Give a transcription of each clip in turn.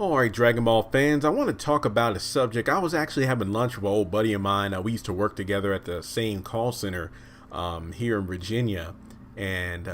Alright, Dragon Ball fans, I want to talk about a subject. I was actually having lunch with an old buddy of mine. We used to work together at the same call center here in Virginia. And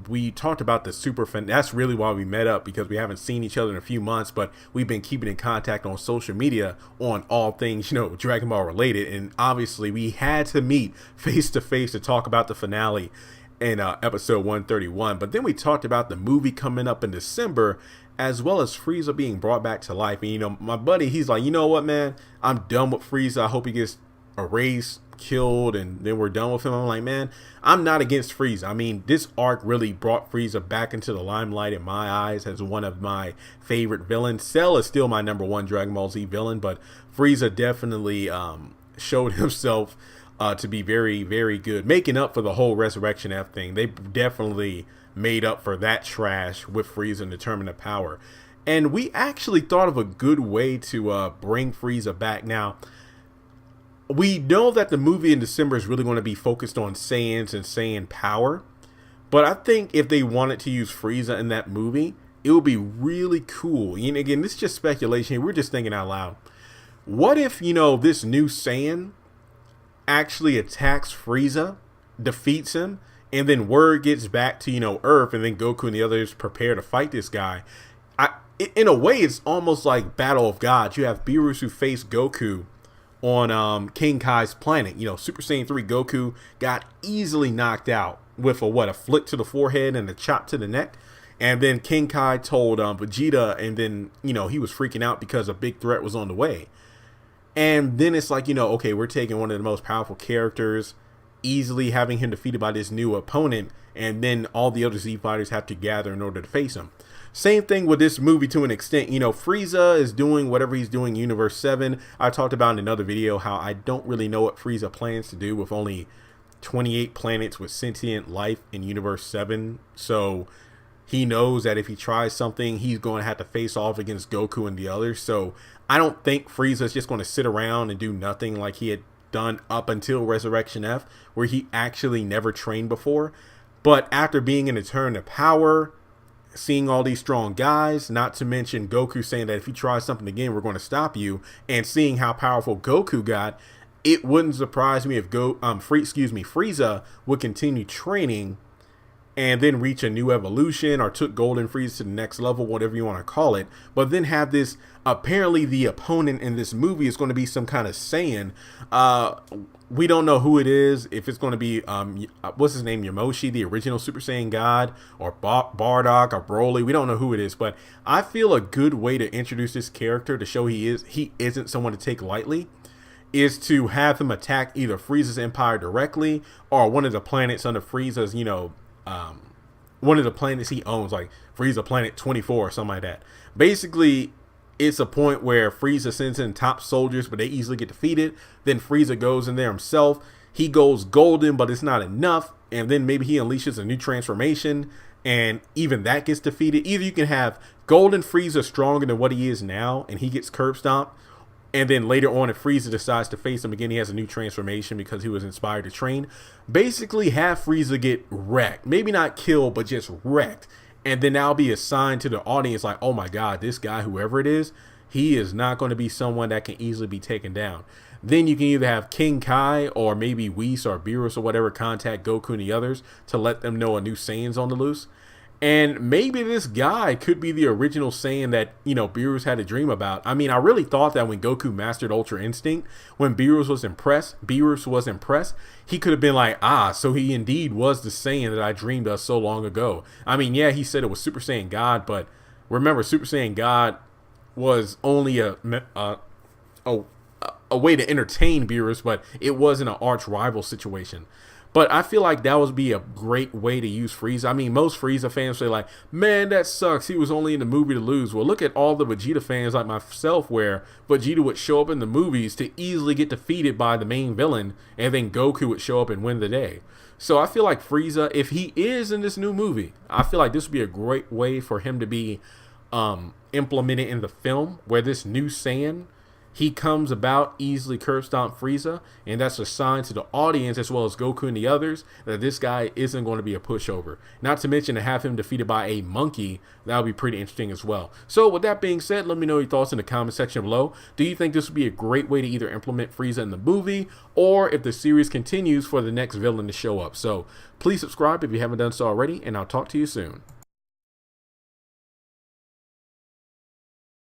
we talked about the That's really why we met up, because we haven't seen each other in a few months, but we've been keeping in contact on social media on all things, Dragon Ball related. And obviously, we had to meet face to face to talk about the finale in episode 131. But then we talked about the movie coming up in December, as well as Frieza being brought back to life. And my buddy, he's like, you know what, man, I'm done with Frieza. I hope he gets erased, killed, and then we're done with him. I'm like, man, I'm not against Frieza. I mean, this arc really brought Frieza back into the limelight in my eyes as one of my favorite villains. Cell is still my #1 Dragon Ball Z villain, but Frieza definitely showed himself to be very, very good, making up for the whole Resurrection F thing. They definitely made up for that trash with Frieza and Determinate of Power. And we actually thought of a good way to bring Frieza back. Now, we know that the movie in December is really going to be focused on Saiyans and Saiyan power. But I think if they wanted to use Frieza in that movie, it would be really cool. And again, this is just speculation. We're just thinking out loud. What if, this new Saiyan actually attacks Frieza, defeats him, and then word gets back to, Earth, and then Goku and the others prepare to fight this guy? In a way, it's almost like Battle of Gods. You have Beerus who face Goku on King Kai's planet. Super Saiyan 3 Goku got easily knocked out with a flick to the forehead and a chop to the neck. And then King Kai told Vegeta, and then, he was freaking out because a big threat was on the way. And then it's like, okay, we're taking one of the most powerful characters, easily having him defeated by this new opponent, and then all the other Z fighters have to gather in order to face him. Same thing with this movie to an extent. Frieza is doing whatever he's doing in Universe 7. I talked about in another video how I don't really know what Frieza plans to do with only 28 planets with sentient life in Universe 7. So he knows that if he tries something, he's going to have to face off against Goku and the others. So I don't think Frieza is just going to sit around and do nothing like he had done up until Resurrection F, where he actually never trained before. But after being in a turn of power, seeing all these strong guys, not to mention Goku saying that if you try something again, we're going to stop you, and seeing how powerful Goku got, it wouldn't surprise me if Frieza would continue training and then reach a new evolution, or took Golden Frieza to the next level, whatever you want to call it. But then have this, apparently the opponent in this movie is going to be some kind of Saiyan. We don't know who it is. If it's going to be, what's his name, Yamoshi, the original Super Saiyan God, or Bardock, or Broly. We don't know who it is. But I feel a good way to introduce this character to show he isn't someone to take lightly is to have him attack either Frieza's empire directly, or one of the planets under Frieza's, one of the planets he owns, like Frieza Planet 24 or something like that. Basically, it's a point where Frieza sends in top soldiers, but they easily get defeated. Then Frieza goes in there himself. He goes golden, but it's not enough. And then maybe he unleashes a new transformation, and even that gets defeated. Either you can have Golden Frieza stronger than what he is now, and he gets curb stomped. And then later on, if Frieza decides to face him again, he has a new transformation because he was inspired to train. Basically, have Frieza get wrecked. Maybe not killed, but just wrecked. And then that'll be a sign to the audience like, oh my God, this guy, whoever it is, he is not going to be someone that can easily be taken down. Then you can either have King Kai or maybe Whis or Beerus or whatever contact Goku and the others to let them know a new Saiyan's on the loose. And maybe this guy could be the original Saiyan that, Beerus had a dream about. I mean, I really thought that when Goku mastered Ultra Instinct, when Beerus was impressed, he could have been like, so he indeed was the Saiyan that I dreamed of so long ago. I mean, yeah, he said it was Super Saiyan God, but remember, Super Saiyan God was only a way to entertain Beerus, but it wasn't an arch rival situation. But I feel like that would be a great way to use Frieza. I mean, most Frieza fans say like, man, that sucks. He was only in the movie to lose. Well, look at all the Vegeta fans like myself where Vegeta would show up in the movies to easily get defeated by the main villain, and then Goku would show up and win the day. So I feel like Frieza, if he is in this new movie, I feel like this would be a great way for him to be implemented in the film, where this new Saiyan, he comes about, easily curb stomp Frieza, and that's a sign to the audience as well as Goku and the others that this guy isn't going to be a pushover. Not to mention to have him defeated by a monkey, that would be pretty interesting as well. So with that being said, let me know your thoughts in the comment section below. Do you think this would be a great way to either implement Frieza in the movie, or if the series continues for the next villain to show up? So please subscribe if you haven't done so already, and I'll talk to you soon.